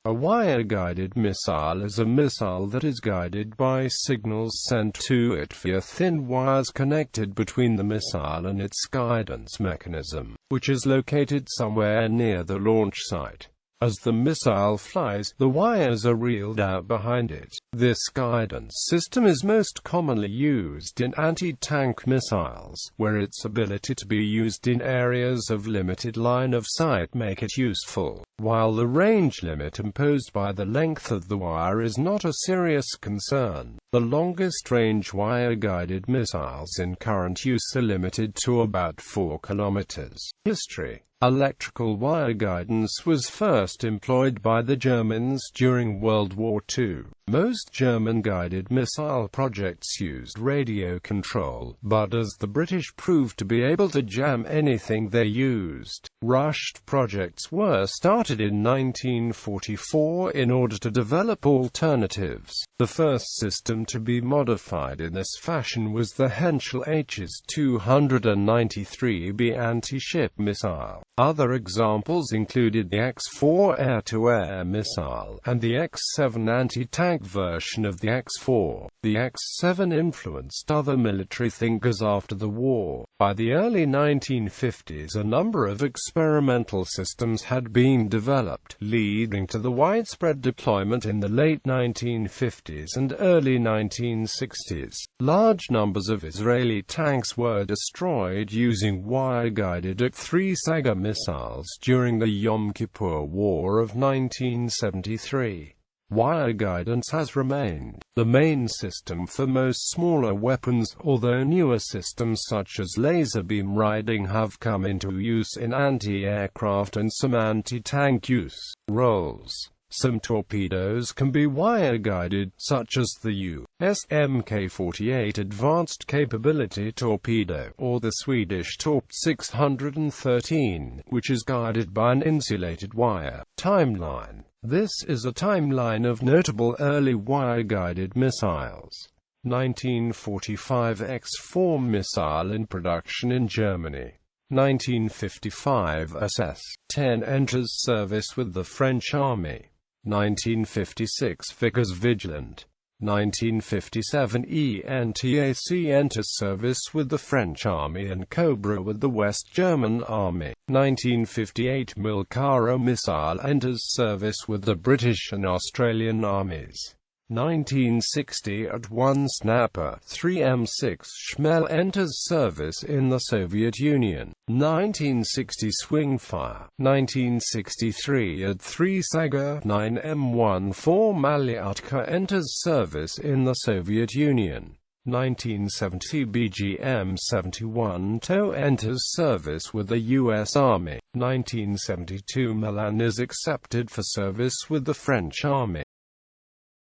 A wire-guided missile is a missile that is guided by signals sent to it via thin wires connected between the missile and its guidance mechanism, which is located somewhere near the launch site. As the missile flies, the wires are reeled out behind it. This guidance system is most commonly used in anti-tank missiles, where its ability to be used in areas of limited line of sight make it useful, while the range limit imposed by the length of the wire is not a serious concern. The longest-range wire-guided missiles in current use are limited to about 4 kilometers. History. Electrical wire guidance was first employed by the Germans during World War II. Most German guided missile projects used radio control, but as the British proved to be able to jam anything they used, rushed projects were started in 1944 in order to develop alternatives. The first system to be modified in this fashion was the Henschel H's 293B anti-ship missile. Other examples included the X-4 air-to-air missile, and the X-7 anti-tank version of the X-4. The X-7 influenced other military thinkers after the war. By the early 1950s, a number of experimental systems had been developed, leading to the widespread deployment in the late 1950s and early 1960s. Large numbers of Israeli tanks were destroyed using wire-guided AK-3 Saga missiles during the Yom Kippur War of 1973. Wire guidance has remained the main system for most smaller weapons, although newer systems such as laser beam riding have come into use in anti-aircraft and some anti-tank use. Roles. Some torpedoes can be wire-guided, such as the U.S. Mk-48 Advanced Capability Torpedo, or the Swedish Torp 613, which is guided by an insulated wire. Timeline. This is a timeline of notable early wire-guided missiles. 1945 X-4 missile in production in Germany. 1955 SS-10 enters service with the French Army. 1956 Vickers Vigilant. 1957 ENTAC enters service with the French Army and Cobra with the West German Army. 1958 Milkara missile enters service with the British and Australian armies. 1960 At-1 Snapper 3M6 Shmel enters service in the Soviet Union. 1960 Swingfire. 1963 At-3 Saga 9M14 Malyutka enters service in the Soviet Union. 1970 BGM-71 TOW enters service with the U.S. Army. 1972 Milan is accepted for service with the French Army.